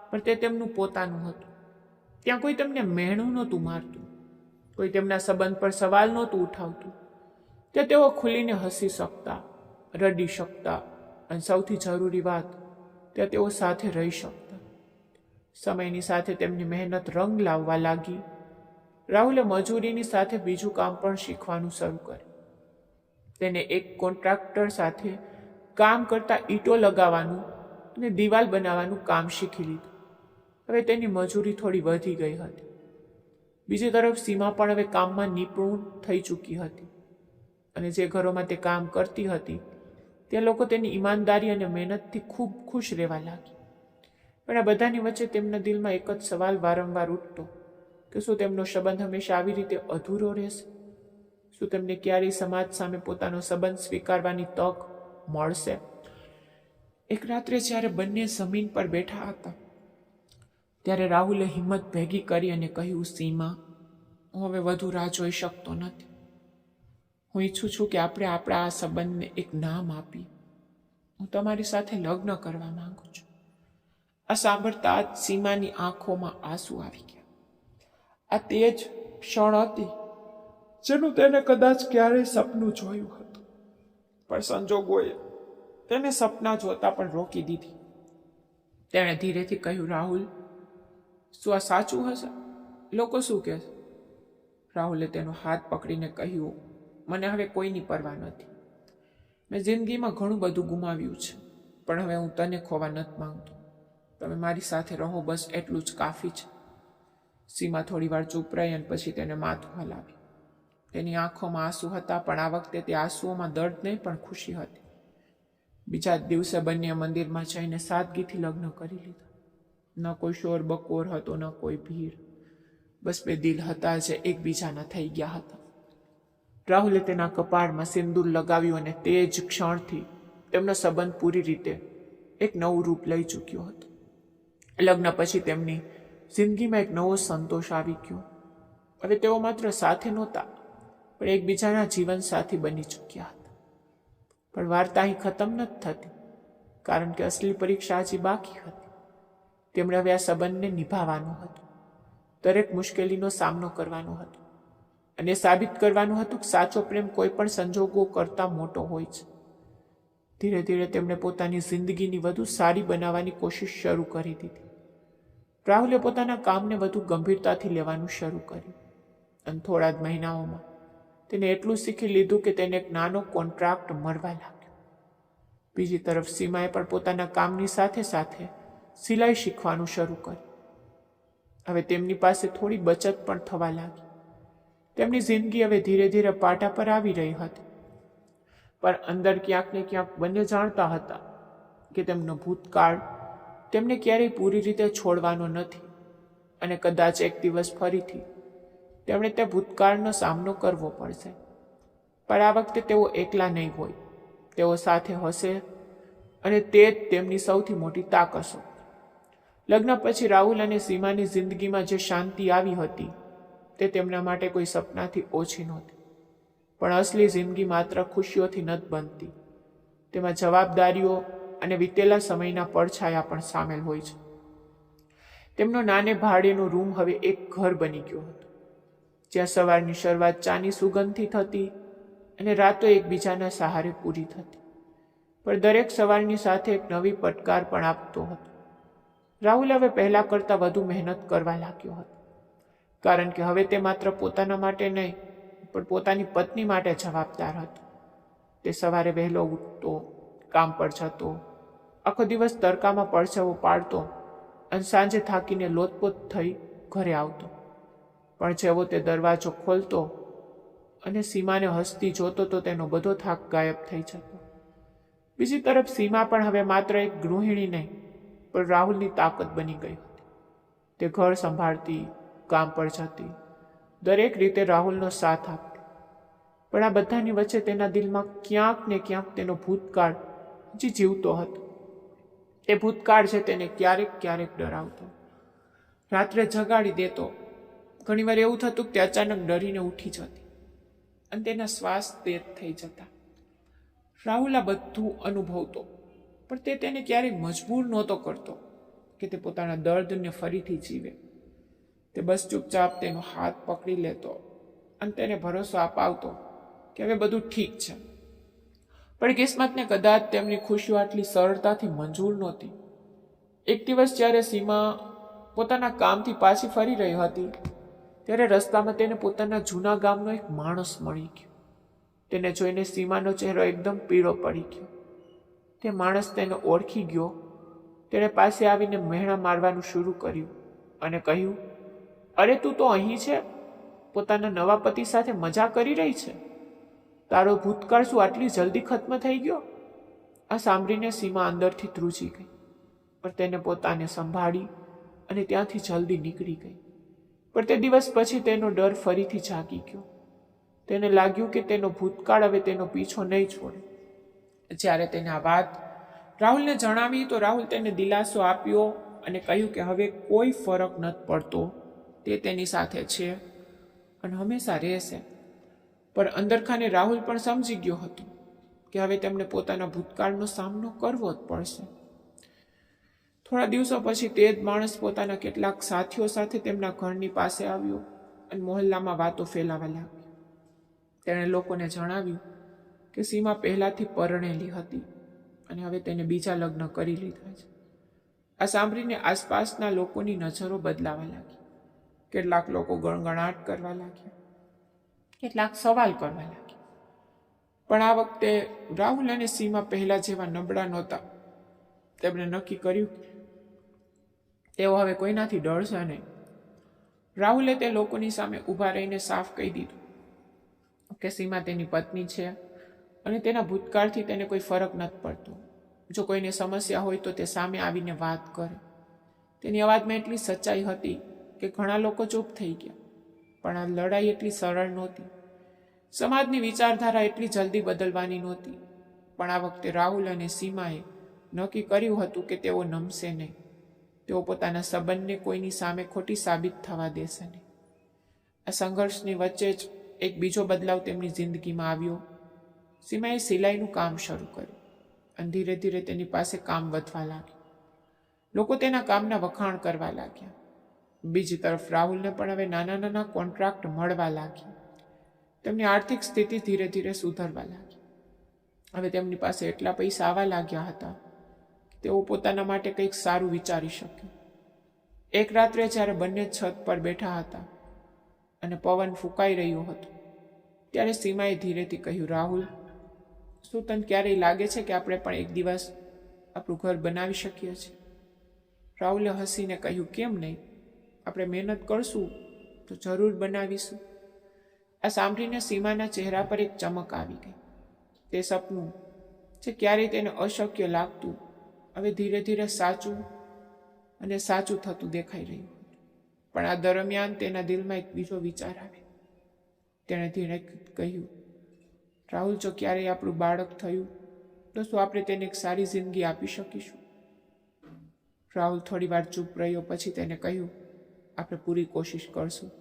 પણ તે તેમનું પોતાનું હતું. ત્યાં કોઈ તેમને મહેણું નહોતું મારતું, કોઈ તેમના સંબંધ પર સવાલ નહોતું ઉઠાવતું. ત્યાં તેઓ ખુલીને હસી શકતા, રડી શકતા, અને સૌથી જરૂરી વાત, ત્યાં તેઓ સાથે રહી શકતા. સમયની સાથે તેમની મહેનત રંગ લાવવા લાગી. રાહુલે મજૂરીની સાથે બીજું કામ પણ શીખવાનું શરૂ કર્યું. તેને એક કોન્ટ્રાક્ટર સાથે કામ કરતા ઈંટો લગાવવાનું અને દિવાલ બનાવવાનું કામ શીખી લીધું. હવે તેની મજૂરી થોડી વધી ગઈ હતી. બીજી તરફ સીમા પણ હવે કામમાં નિપુણ થઈ ચૂકી હતી, અને જે ઘરોમાં તે કામ કરતી હતી ત્યાં લોકો તેની ઈમાનદારી અને મહેનતથી ખૂબ ખુશ રહેવા લાગી. પણ આ બધાની વચ્ચે તેમના દિલમાં એક જ સવાલ વારંવાર ઉઠતો કે શું તેમનો સંબંધ હંમેશા આવી રીતે અધૂરો રહેશે? શું તેમને ક્યારેય સમાજ સામે પોતાનો સંબંધ સ્વીકારવાની તક મળશે? એક રાત્રે જ્યારે બંને જમીન પર બેઠા હતા ત્યારે રાહુલે હિંમત ભેગી કરી અને કહ્યું, સીમા, હું હવે વધુ રાહ જોઈ શકતો નથી. હું ઈચ્છું છું કે આપણે આપણા આ સંબંધને એક નામ આપીએ. હું તમારી સાથે લગ્ન કરવા માંગુ છું. આ સાંભળતા જ સીમાની આંખોમાં આંસુ આવી ગયા. આ તે જ ક્ષણ હતી જેનું તેને કદાચ ક્યારેય સપનું જોયું હતું, પણ સંજોગોએ તેને સપના જોતા પણ રોકી દીધી. તેણે ધીરેથી કહ્યું, રાહુલ, શું આ સાચું હશે? લોકો શું કહેશે? રાહુલે તેનો હાથ પકડીને કહ્યું, મને હવે કોઈની પરવા નથી. મેં જિંદગીમાં ઘણું બધું ગુમાવ્યું છે, પણ હવે હું તને ખોવા નથી માંગતો. તમે મારી સાથે રહો, બસ એટલું જ કાફી છે. સીમા થોડી વાર ચૂપ રહી અને પછી તેને માથું હલાવી. તેની આંખોમાં આંસુ હતા, પણ આ વખતે તે આંસુઓમાં દર્દ નહીં પણ ખુશી હતી. બીજા જ દિવસે બંને મંદિરમાં જઈને સાદગીથી લગ્ન કરી લીધા. ન કોઈ શોર બકોર હતો, ન કોઈ ભીડ. બસ બે દિલ હતા જે એકબીજાના થઈ ગયા હતા. રાહુલે તેના કપાળમાં સિંદૂર લગાવ્યું અને તે જ ક્ષણથી તેમનો સંબંધ પૂરી રીતે એક નવું રૂપ લઈ ચૂક્યો હતો. લગ્ન પછી તેમની જિંદગીમાં એક નવો સંતોષ આવી ગયો. હવે તેઓ માત્ર સાથે નહોતા, પણ એકબીજાના જીવનસાથી બની ચૂક્યા હતા. પણ વાર્તા અહીં ખતમ નથી થતી, કારણ કે અસલી પરીક્ષા હજી બાકી હતી. તેમણે હવે આ સંબંધને નિભાવવાનો હતો. દરેક મુશ્કેલીનો સામનો કરવાનો હતો, અને સાબિત કરવાનું હતું કે સાચો પ્રેમ કોઈ પણ સંજોગો કરતાં મોટો હોય છે. ધીરે ધીરે તેમણે પોતાની જિંદગીની વધુ સારી બનાવવાની કોશિશ શરૂ કરી દીધી. રાહુલે પોતાના કામને વધુ ગંભીરતાથી લેવાનું શરૂ કર્યું અને થોડા જ મહિનાઓમાં તેને એટલું શીખી લીધું કે તેને એક નાનો કોન્ટ્રાક્ટ મળવા લાગ્યો. બીજી તરફ સીમાએ પણ પોતાના કામની સાથે સાથે સિલાઈ શીખવાનું શરૂ કર્યું. હવે તેમની પાસે થોડી બચત પણ થવા લાગી. તેમની જિંદગી હવે ધીરે ધીરે પાટા પર આવી રહી હતી, પણ અંદર ક્યાંક ને ક્યાંક બંને જાણતા હતા કે તેમનો ભૂતકાળ તેમને ક્યારેય પૂરી રીતે છોડવાનો નથી અને કદાચ એક દિવસ ફરીથી તેમણે તે ભૂતકાળનો સામનો કરવો પડશે. પણ આ વખતે તેઓ એકલા નહીં હોય, તેઓ સાથે હશે અને તે જ તેમની સૌથી મોટી તાકાત હશે. લગ્ન પછી રાહુલ અને સીમાની જિંદગીમાં જે શાંતિ આવી હતી તે તેમના માટે કોઈ સપનાથી ઓછી નહોતી. પણ અસલી જિંદગી માત્ર ખુશીઓથી નથી બનતી, તેમાં જવાબદારીઓ અને વીતેલા સમયના પડછાયા પણ સામેલ હોય છે. તેમનો નાને ભાડેનો રૂમ હવે એક ઘર બની ગયો હતો, જ્યાં સવારની શરૂઆત ચાની સુગંધથી થતી અને રાતો એકબીજાના સહારે પૂરી થતી. પણ દરેક સવારની સાથે એક નવી પડકાર પણ આપતો હતો. રાહુલ હવે પહેલા કરતાં વધુ મહેનત કરવા લાગ્યો હતો, કારણ કે હવે તે માત્ર પોતાના માટે નહીં પણ પોતાની પત્ની માટે જવાબદાર હતો. તે સવારે વહેલો ઉઠતો, કામ પર જતો, આખો દિવસ તડકામાં પરસેવો પાડતો અને સાંજે થાકીને લોતપોત થઈ ઘરે આવતો. પણ જેવો તે દરવાજો ખોલતો અને સીમાને હસતી જોતો તો તેનો બધો થાક ગાયબ થઈ જતો. બીજી તરફ સીમા પણ હવે માત્ર એક ગૃહિણી નહીં પણ રાહુલની તાકાત બની ગઈ હતી. તે ઘર સંભાળતી, કામ પર જતી, દરેક રીતે રાહુલનો સાથ આપતી. પણ આ બધાની વચ્ચે તેના દિલમાં ક્યાંક ને ક્યાંક તેનો ભૂતકાળ હજી જીવતો હતો. એ ભૂતકાળ છે તેને ક્યારેક ક્યારેક ડરાવતો, રાત્રે જગાડી દેતો. ઘણીવાર એવું થતું કે તે અચાનક ડરીને ઉઠી જતી અને તેના શ્વાસ તેજ થઈ જતા. રાહુલ આ બધું અનુભવતો, પણ તે તેને ક્યારેય મજબૂર નહોતો કરતો કે તે પોતાના દર્દને ફરીથી જીવે. તે બસ ચૂપચાપ તેનો હાથ પકડી લેતો અને તેને ભરોસો અપાવતો કે હવે બધું ઠીક છે. પણ કિસ્મતને કદાચ તેમની ખુશીઓ આટલી સરળતાથી મંજૂર નહોતી. એક દિવસ જ્યારે સીમા પોતાના કામથી પાછી ફરી રહી હતી ત્યારે રસ્તામાં તેને પોતાના જૂના ગામનો એક માણસ મળી ગયો. તેને જોઈને સીમાનો ચહેરો એકદમ પીળો પડી ગયો. તે માણસ તેને ઓળખી ગયો. તેણે પાસે આવીને મહેણા મારવાનું શરૂ કર્યું અને કહ્યું, અરે તું તો અહીં છે, પોતાના નવા પતિ સાથે મજા કરી રહી છે. તારો ભૂતકાળ શું આટલી જલ્દી ખત્મ થઈ ગયો? આ સાંભળીને સીમા અંદરથી ધ્રુજી ગઈ, પણ તેને પોતાને સંભાળી અને ત્યાંથી જલ્દી નીકળી ગઈ. પણ તે દિવસ પછી તેનો ડર ફરીથી જાગી ગયો. તેને લાગ્યું કે તેનો ભૂતકાળ હવે તેનો પીછો નહીં છોડે. જ્યારે તેને આ વાત રાહુલને જણાવી તો રાહુલ તેને દિલાસો આપ્યો અને કહ્યું કે હવે કોઈ ફરક નથી પડતો, તે તેની સાથે છે અને હંમેશા રહેશે. પણ અંદરખાને રાહુલ પણ સમજી ગયો હતો કે હવે તેમને પોતાના ભૂતકાળનો સામનો કરવો જ પડશે. થોડા દિવસો પછી તે જ માણસ પોતાના કેટલાક સાથીઓ સાથે તેમના ઘરની પાસે આવ્યો અને મોહલ્લામાં વાતો ફેલાવા લાગ્યો. તેણે લોકોને જણાવ્યું કે સીમા પહેલાથી પરણેલી હતી અને હવે તેને બીજા લગ્ન કરી લીધા છે. આ સાંભળીને આસપાસના લોકોની નજરો બદલાવા લાગી. કેટલાક લોકો ગણગણાટ કરવા લાગ્યા, કેટલાક સવાલ કરવા લાગ્યા. પણ આ વખતે રાહુલ અને સીમા પહેલા જેવા નબળા નહોતા. તેમણે નક્કી કર્યું તેઓ હવે કોઈનાથી ડરશે નહીં. રાહુલે તે લોકોની સામે ઊભા રહીને સાફ કહી દીધું કે સીમા તેની પત્ની છે અને તેના ભૂતકાળથી તેને કોઈ ફરક નથી પડતો. જો કોઈને સમસ્યા હોય તો તે સામે આવીને વાત કરે. તેની અવાજમાં એટલી સચ્ચાઈ હતી કે ઘણા લોકો ચૂપ થઈ ગયા. પણ આ લડાઈ એટલી સરળ નહોતી. સમાજની વિચારધારા એટલી જલ્દી બદલવાની નહોતી. પણ આ વખતે રાહુલ અને સીમાએ નક્કી કર્યું હતું કે તેઓ નમશે નહીં. તેઓ પોતાના સંબંધને કોઈની સામે ખોટી સાબિત થવા દેશે નહીં. આ સંઘર્ષની વચ્ચે જ એક બીજો બદલાવ તેમની જિંદગીમાં આવ્યો. સીમાએ સિલાઈનું કામ શરૂ કર્યું અને ધીરે ધીરે તેની પાસે કામ વધવા લાગ્યું. લોકો તેના કામના વખાણ કરવા લાગ્યા. બીજી તરફ રાહુલને પણ હવે નાના નાના કોન્ટ્રાક્ટ મળવા લાગ્યા. તેમની આર્થિક સ્થિતિ ધીરે ધીરે સુધરવા લાગી. હવે તેમની પાસે એટલા પૈસા આવવા લાગ્યા હતા કે તેઓ પોતાના માટે કંઈક સારું વિચારી શકે. એક રાત્રે જ્યારે બંને છત પર બેઠા હતા અને પવન ફૂંકાઈ રહ્યો હતો ત્યારે સીમાએ ધીરેથી કહ્યું, રાહુલ, શું તને ક્યારેય લાગે છે કે આપણે પણ એક દિવસ આપણું ઘર બનાવી શકીએ છીએ? રાહુલે હસીને કહ્યું, કેમ નહીં? આપણે મહેનત કરશું તો જરૂર બનાવીશું. આ સાંભળીને સીમાના ચહેરા પર એક ચમક આવી ગઈ. તે સપનું જે ક્યારેય તેને અશક્ય લાગતું હવે ધીરે ધીરે સાચું અને સાચું થતું દેખાઈ રહ્યું હતું. પણ આ દરમિયાન તેના દિલમાં એક બીજો વિચાર આવ્યો. તેણે ધીરે કહ્યું, રાહુલ, જો ક્યારેય આપણું બાળક થયું તો શું આપણે તેને એક સારી જિંદગી આપી શકીશું? રાહુલ થોડી વાર ચૂપ રહ્યો. પછી તેને કહ્યું, આપણે પૂરી કોશિશ કરશું,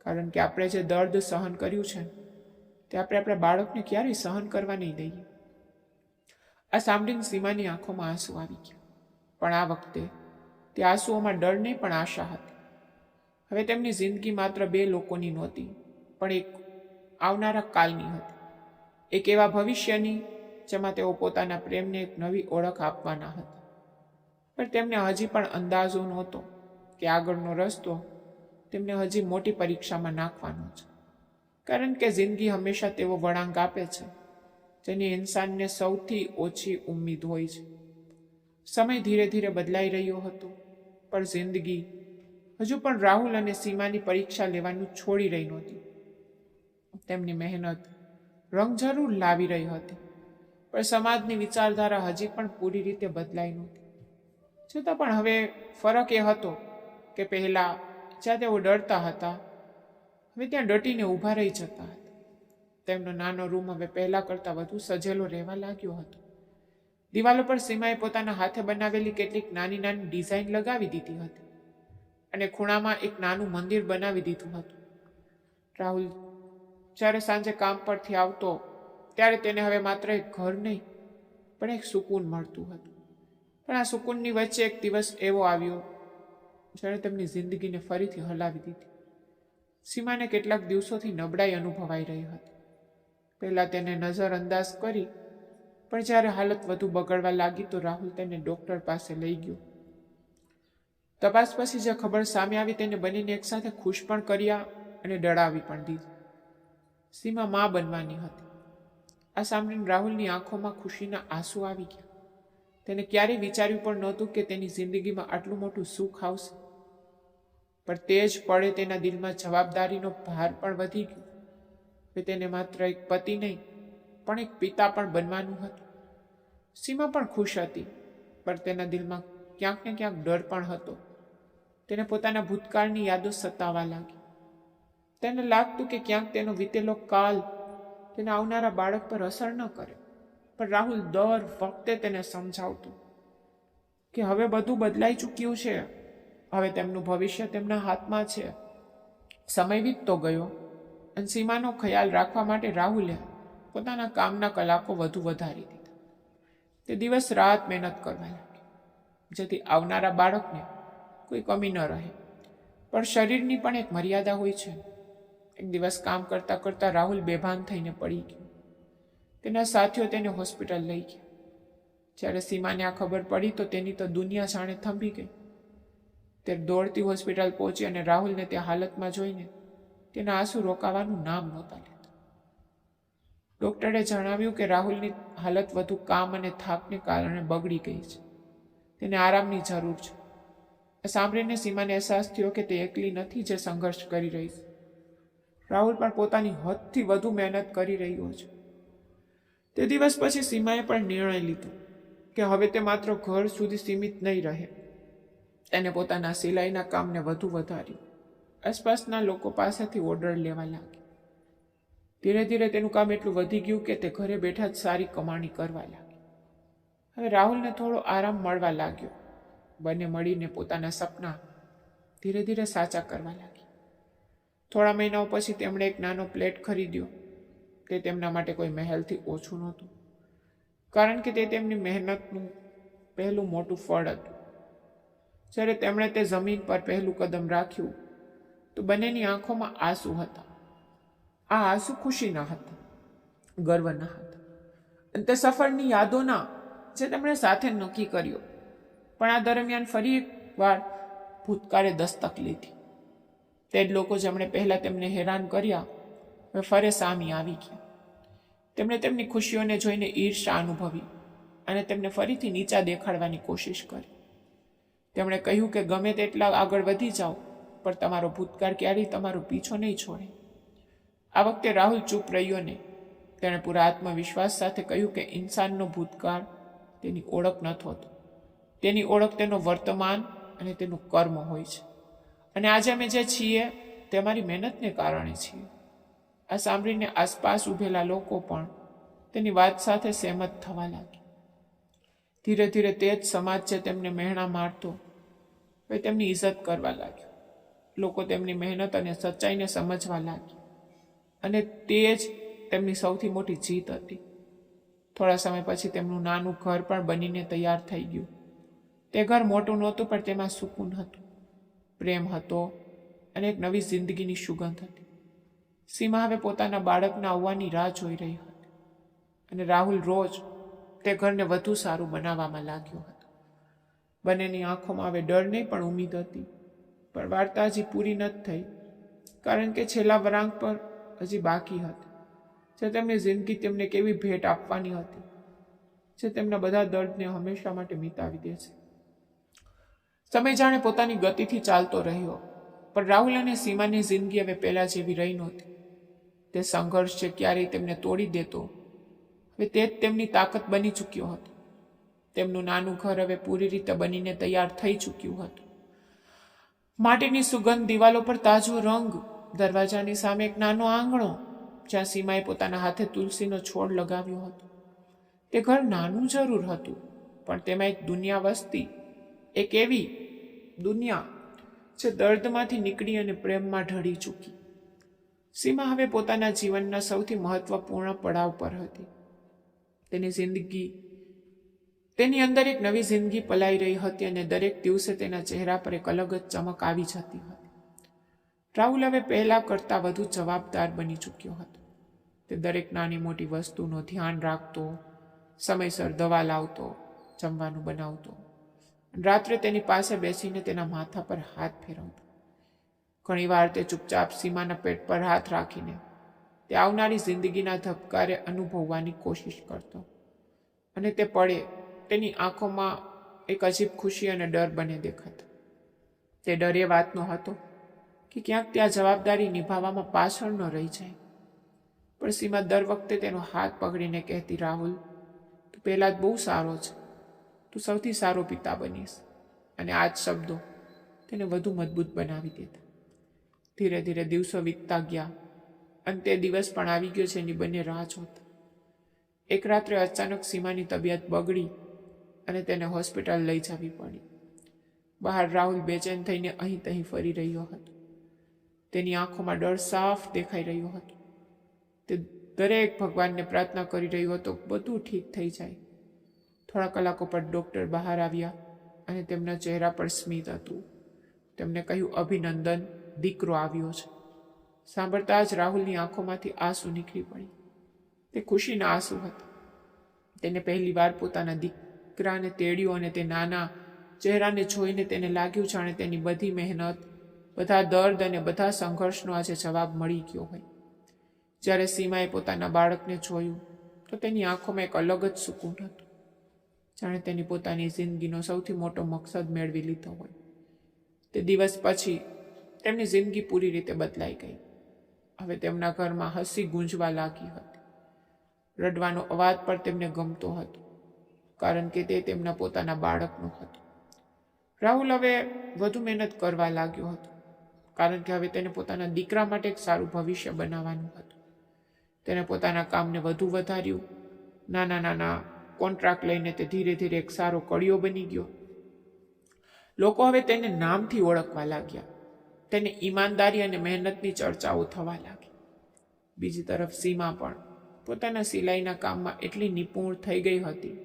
કારણ કે આપણે જે દર્દ સહન કર્યું છે તે આપણે આપણા બાળકને ક્યારેય સહન કરવા નહીં દઈએ. આ સાંભળીને સીમાની આંખોમાં આંસુ આવી ગયા. પણ આ વખતે તે આંસુઓમાં ડર નહીં પણ આશા હતી. હવે તેમની જિંદગી માત્ર બે લોકોની નહોતી, પણ એક આવનારા કાલની હતી. એક એવા ભવિષ્યની જેમાં તેઓ પોતાના પ્રેમને એક નવી ઓળખ આપવાના હતા. પણ તેમને હજી પણ અંદાજો નહોતો કે આગળનો રસ્તો તેમને હજી મોટી પરીક્ષામાં નાખવાનો છે. કારણ કે જિંદગી હંમેશા તેવો વળાંક આપે છે જેની ઇન્સાનને સૌથી ઓછી ઉમ્મીદ હોય છે. સમય ધીરે ધીરે બદલાઈ રહ્યો હતો, પણ જિંદગી હજુ પણ રાહુલ અને સીમાની પરીક્ષા લેવાનું છોડી રહી નહોતી. તેમની મહેનત રંગ જરૂર લાવી રહી હતી, પણ સમાજની વિચારધારા હજી પણ પૂરી રીતે બદલાઈ નહોતી. છતાં પણ હવે ફરક એ હતો કે પહેલા જ્યાં તેઓ ડરતા હતા હવે ત્યાં ડટીને ઊભા રહી જતા હતા. તેમનો નાનો રૂમ હવે પહેલા કરતાં વધુ સજેલો રહેવા લાગ્યો હતો. દિવાલો પર સીમાએ પોતાના હાથે બનાવેલી કેટલીક નાની નાની ડિઝાઇન લગાવી દીધી હતી અને ખૂણામાં એક નાનું મંદિર બનાવી દીધું હતું. રાહુલ જ્યારે સાંજે કામ પરથી આવતો ત્યારે તેને હવે માત્ર એક ઘર નહીં પણ એક સુકૂન મળતું હતું. પણ આ સુકૂનની વચ્ચે એક દિવસ એવો આવ્યો જેણે તેમની જિંદગીને ફરીથી હલાવી દીધી. સીમાને કેટલાક દિવસોથી નબળાઈ અનુભવાઈ રહી હતી. પહેલાં તેને નજરઅંદાજ કરી, પણ જ્યારે હાલત વધુ બગડવા લાગી તો રાહુલ તેને ડૉક્ટર પાસે લઈ ગયો. તપાસ પછી જે ખબર સામે આવી તેને બંનેને એકસાથે ખુશ પણ કર્યા અને ડરાવી પણ દીધી. સીમા મા બનવાની હતી. આ સાંભળીને રાહુલની આંખોમાં ખુશીના આંસુ આવી ગયા. તેને ક્યારેય વિચાર્યું પણ નહોતું કે તેની જિંદગીમાં આટલું મોટું સુખ આવશે. પણ તે જ પળે તેના દિલમાં જવાબદારીનો ભાર પણ વધી ગયો. હવે તેને માત્ર એક પતિ નહીં પણ એક પિતા પણ બનવાનું હતું. સીમા પણ ખુશ હતી, પણ તેના દિલમાં ક્યાંક ને ક્યાંક ડર પણ હતો. તેને પોતાના ભૂતકાળની યાદો સતાવા લાગી. તેને લાગતું કે ક્યાંક તેનો વીતેલો કાલ તેના આવનારા બાળક પર અસર ન કરે. પણ રાહુલ દર વખતે તેને સમજાવતું કે હવે બધું બદલાઈ ચૂક્યું છે, હવે તેમનું ભવિષ્ય તેમના હાથમાં છે. સમય વીતતો ગયો અને સીમાનો ખ્યાલ રાખવા માટે રાહુલે પોતાના કામના કલાકો વધુ વધારી દીધા. તે દિવસ રાત મહેનત કરવા લાગ્યો, જેથી આવનારા બાળકને કોઈ કમી ન રહે. પણ શરીરની પણ એક મર્યાદા હોય છે. એક દિવસ કામ કરતાં કરતાં રાહુલ બેભાન થઈને પડી ગયો. તેના સાથીઓ તેને હોસ્પિટલ લઈ ગયા. જ્યારે સીમાને આ ખબર પડી તો તેની તો દુનિયા જાણે થંભી ગઈ. તે દોડતી હોસ્પિટલ પહોંચી અને રાહુલને તે હાલતમાં જોઈને તેના આંસુ રોકાવાનું નામ નહોતા લેતા. ડૉક્ટરે જણાવ્યું કે રાહુલની હાલત વધુ કામ અને થાકને કારણે બગડી ગઈ છે. તેને આરામની જરૂર છે. આ સાંભળીને સીમાને અહેસાસ થયો કે તે એકલી નથી જે સંઘર્ષ કરી રહી છે. રાહુલ પણ પોતાની હદથી વધુ મહેનત કરી રહ્યો છે. તે દિવસ પછી સીમાએ પણ નિર્ણય લીધો કે હવે તે માત્ર ઘર સુધી સીમિત નહીં રહે. તેને પોતાના સિલાઈના કામને વધુ વધાર્યું. આસપાસના લોકો પાસેથી ઓર્ડર લેવા લાગી. ધીરે ધીરે તેનું કામ એટલું વધી ગયું કે તે ઘરે બેઠા જ સારી કમાણી કરવા લાગી. હવે રાહુલને થોડો આરામ મળવા લાગ્યો. બંને મળીને પોતાના સપના ધીરે ધીરે સાચા કરવા લાગી. થોડા મહિનાઓ પછી તેમણે એક નાનો ફ્લેટ ખરીદ્યો. તે તેમના માટે કોઈ મહેલથી ઓછું નહોતું, કારણ કે તે તેમની મહેનતનું પહેલું મોટું ફળ હતું. જ્યારે તેમણે તે જમીન પર પહેલું કદમ રાખ્યું તો બંનેની આંખોમાં આંસુ હતા. આ આંસુ ખુશીના હતા, ગર્વના હતા અને તે સફરની યાદોના જે તેમણે સાથે નક્કી કર્યો. પણ આ દરમિયાન ફરી એક વાર ભૂતકાળે દસ્તક લીધી. તે જ લોકો જેમણે પહેલાં તેમને હેરાન કર્યા હવે ફરે સામી આવી ગયા. તેમણે તેમની ખુશીઓને જોઈને ઈર્ષા અનુભવી અને તેમને ફરીથી નીચા દેખાડવાની કોશિશ કરી. તેમણે કહ્યું કે ગમે તેટલા આગળ વધી જાઓ પણ તમારો ભૂતકાળ ક્યારેય તમારો પીછો નહીં છોડે. આ વખતે રાહુલ ચૂપ રહ્યો નહીં. તેણે પૂરા આત્મવિશ્વાસ સાથે કહ્યું કે ઇન્સાનનો ભૂતકાળ તેની ઓળખ નથી હોતો. તેની ઓળખ તેનો વર્તમાન અને તેનું કર્મ હોય છે. અને આજે અમે જે છીએ તે અમારી મહેનતને કારણે છીએ. આ સાંભળીને આસપાસ ઊભેલા લોકો પણ તેની વાત સાથે સહેમત થવા લાગ્યા. ધીરે ધીરે તે જ સમાજ છે તેમને મહેણા મારતો હવે તેમની ઇજ્જત કરવા લાગ્યો. લોકો તેમની મહેનત અને સચ્ચાઈને સમજવા લાગ્યા અને તે જ તેમની સૌથી મોટી જીત હતી. થોડા સમય પછી તેમનું નાનું ઘર પણ બનીને તૈયાર થઈ ગયું. તે ઘર મોટું નહોતું પણ તેમાં સુકૂન હતું, પ્રેમ હતો અને એક નવી જિંદગીની સુગંધ હતી. સીમા હવે પોતાના બાળકના આવવાની રાહ જોઈ રહી હતી અને રાહુલ રોજ તે ઘરને વધુ સારું બનાવવામાં લાગ્યો હતો. બંનેની આંખોમાં હવે ડર નહીં પણ ઉમ્મીદ હતી. પણ વાર્તા હજી પૂરી નથી થઈ, કારણ કે છેલ્લા વળાંક પર હજી બાકી હતી. જે તેમની જિંદગી તેમને કેવી ભેટ આપવાની હતી, જે તેમના બધા દર્દને હંમેશા માટે મિટાવી દે છે. સમય જાણે પોતાની ગતિથી ચાલતો રહ્યો, પણ રાહુલ અને સીમાની જિંદગી હવે પહેલા જેવી રહી નહોતી. તે સંઘર્ષ જે ક્યારેય તેમને તોડી દેતો હવે તે જ તેમની તાકાત બની ચૂક્યો હતો. તેમનું નાનું ઘર હવે પૂરી રીતે બનીને તૈયાર થઈ ચૂક્યું હતું. માટીની સુગંધ, દિવાલો પર તાજો રંગ, દરવાજાની સામે એક નાનો આંગણો જ્યાં સીમાએ પોતાના હાથે તુલસીનો છોડ લગાવ્યો હતો. તે ઘર નાનું જરૂર હતું પણ તેમાં એક દુનિયા વસતી, એક એવી દુનિયા જે દર્દમાંથી નીકળી અને પ્રેમમાં ઢળી ચૂકી. સીમા હવે પોતાના જીવનના સૌથી મહત્વપૂર્ણ પડાવ પર હતી. તેની અંદર એક નવી જિંદગી પલાઈ રહી હતી અને દરેક દિવસે તેના ચહેરા પર એક અલગ જ ચમક આવી જતી હતી. રાહુલ હવે પહેલા કરતાં વધુ જવાબદાર બની ચૂક્યો હતો. તે દરેક નાની મોટી વસ્તુનું ધ્યાન રાખતો, સમયસર દવા લાવતો, જમવાનું બનાવતો. રાત્રે તેની પાસે બેસીને તેના માથા પર હાથ ફેરવતો. ઘણીવાર તે ચૂપચાપ સીમાના પેટ પર હાથ રાખીને તે આવનારી જિંદગીના ધબકારે અનુભવવાની કોશિશ કરતો. અને તે પળે તેની આંખોમાં એક અજીબ ખુશી અને ડર બને દેખાતો. તે ડર એ વાતનો હતો કે ક્યાંક ત્યાં જવાબદારી નિભાવવામાં પાછળ ન રહી જાય. પણ સીમા દર વખતે તેનો હાથ પકડીને કહેતી, રાહુલ, તું પહેલાં જ બહુ સારો છે, તું સૌથી સારો પિતા બનીશ. અને આ જ શબ્દો તેને વધુ મજબૂત બનાવી દેતા. ધીરે ધીરે દિવસો વીતતા ગયા અને તે દિવસ પણ આવી ગયો જેની બંને રાહ જોતા. એક રાત્રે અચાનક સીમાની તબિયત બગડી અને તેને હોસ્પિટલ લઈ જવી પડી. બહાર રાહુલ બેચેન થઈને અહીં તહીં ફરી રહ્યો હતો. તેની આંખોમાં ડર સાફ દેખાઈ રહ્યો હતો. તે દરેક ભગવાનને પ્રાર્થના કરી રહ્યો હતો બધું ઠીક થઈ જાય. થોડા કલાકો પર ડૉક્ટર બહાર આવ્યા અને તેમના ચહેરા પર સ્મિત હતું. તેમણે કહ્યું, અભિનંદન, દીકરો આવ્યો છે. સાંભળતા જ રાહુલની આંખોમાંથી આંસુ નીકળી પડી. તે ખુશીના આંસુ હતા. તેને પહેલી વાર પોતાના દીકરાને તેડ્યો અને તે નાના ચહેરાને જોઈને તેને લાગ્યું જાણે તેની બધી મહેનત, બધા દર્દ અને બધા સંઘર્ષનો આજે જવાબ મળી ગયો હોય. જ્યારે સીમાએ પોતાના બાળકને જોયું તો તેની આંખોમાં એક અલગ જ સુકૂન હતું, જાણે તેની પોતાની જિંદગીનો સૌથી મોટો મકસદ મેળવી લીધો હોય. તે દિવસ પછી તેમની જિંદગી પૂરી રીતે બદલાઈ ગઈ. હવે તેમના ઘરમાં હસી ગુંજવા લાગી હતી. રડવાનો અવાજ પણ તેમને ગમતો હતો, કારણ કે તે તેમના પોતાના બાળકનો હતો. રાહુલ હવે વધુ મહેનત કરવા લાગ્યો હતો, કારણ કે હવે તેને પોતાના દીકરા માટે એક સારું ભવિષ્ય બનાવવાનું હતું. તેને પોતાના કામને વધુ વધાર્યું. નાના નાના કોન્ટ્રાક્ટ લઈને તે ધીરે ધીરે એક સારો કડિયો બની ગયો. લોકો હવે તેને નામથી ઓળખવા લાગ્યા. તેને ઈમાનદારી અને મહેનતની ચર્ચાઓ થવા લાગી. બીજી તરફ સીમા પણ પોતાના સિલાઈના કામમાં એટલી નિપુણ થઈ ગઈ હતી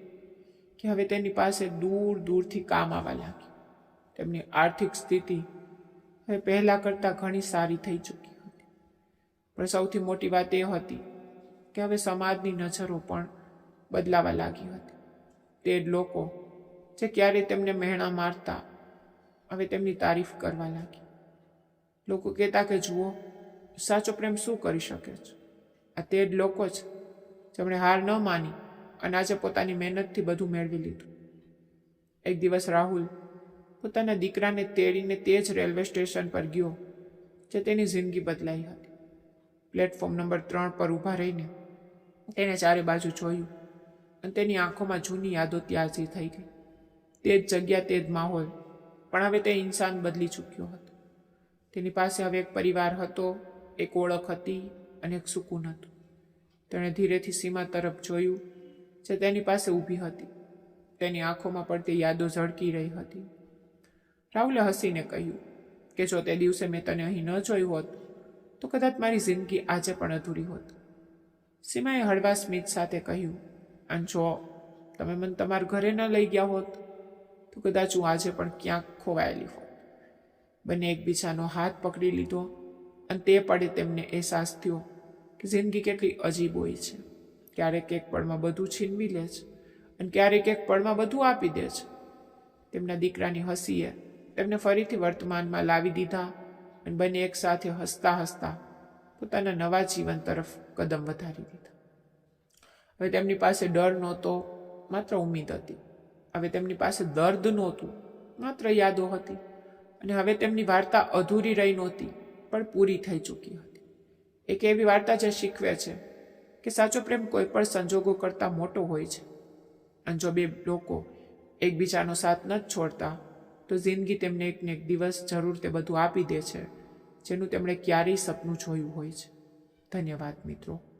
કે હવે તેની પાસે દૂર દૂરથી કામ આવવા લાગ્યું. તેમની આર્થિક સ્થિતિ હવે પહેલા કરતાં ઘણી સારી થઈ ચૂકી હતી. પણ સૌથી મોટી વાત એ હતી કે હવે સમાજની નજરો પણ બદલાવા લાગી હતી. તે જ લોકો જે ક્યારેય તેમને મહેણા મારતા હવે તેમની તારીફ કરવા લાગી. લોકો કહેતા કે જુઓ, સાચો પ્રેમ શું કરી શકે છે. આ તે જ લોકો છે જેમણે હાર ન માની અને આજે પોતાની મહેનતથી બધું મેળવી લીધું. એક દિવસ રાહુલ પોતાના દીકરાને તેડીને તે જ રેલવે સ્ટેશન પર ગયો જે તેની જિંદગી બદલાઈ હતી. પ્લેટફોર્મ નંબર 3 પર ઊભા રહીને તેને ચારે બાજુ જોયું અને તેની આંખોમાં જૂની યાદો તાજી થઈ ગઈ. તે જ જગ્યા, તે જ માહોલ, પણ હવે તે ઇન્સાન બદલી ચૂક્યો હતો. તેની પાસે હવે એક પરિવાર હતો, એક ઓળખ હતી અને એક સુકૂન હતું. તેણે ધીરેથી સીમા તરફ જોયું જે તેની પાસે ઊભી હતી. તેની આંખોમાં પડતી યાદો ઝળકી રહી હતી. રાહુલે હસીને કહ્યું કે જો તે દિવસે મેં તને અહીં ન જોયું હોત તો કદાચ મારી જિંદગી આજે પણ અધૂરી હોત. સીમાએ હળવા સ્મિત સાથે કહ્યું, અને જો તમે મને તમારા ઘરે ન લઈ ગયા હોત તો કદાચ હું આજે પણ ક્યાંક ખોવાયેલી હોત. બંને એકબીજાનો હાથ પકડી લીધો અને તે પળે તેમને અહેસાસ થયો કે જિંદગી કેટલી અજીબ હોય છે. ક્યારેક એક પળમાં બધું છીનવી લે છે અને ક્યારેક એક પળમાં બધું આપી દે છે. તેમના દીકરાની હસીએ તેમને ફરીથી વર્તમાનમાં લાવી દીધા અને બંને એક સાથે હસતા હસતા પોતાના નવા જીવન તરફ કદમ વધારી દીધા. હવે તેમની પાસે ડર નહોતો, માત્ર ઉમ્મીદ હતી. હવે તેમની પાસે દર્દ નહોતું, માત્ર યાદો હતી. અને હવે તેમની વાર્તા અધૂરી રહી નહોતી, પણ પૂરી થઈ ચૂકી હતી. એક એવી વાર્તા જે શીખવે છે કે સાચો પ્રેમ કોઈ પણ સંજોગો કરતાં મોટો હોય છે. અને જો બે લોકો એકબીજાનો સાથ ન છોડતા તો જિંદગી તેમને એક ને એક દિવસ જરૂર તે બધું આપી દે છે જેનું તેમણે ક્યારેય સપનું જોયું હોય છે. ધન્યવાદ મિત્રો.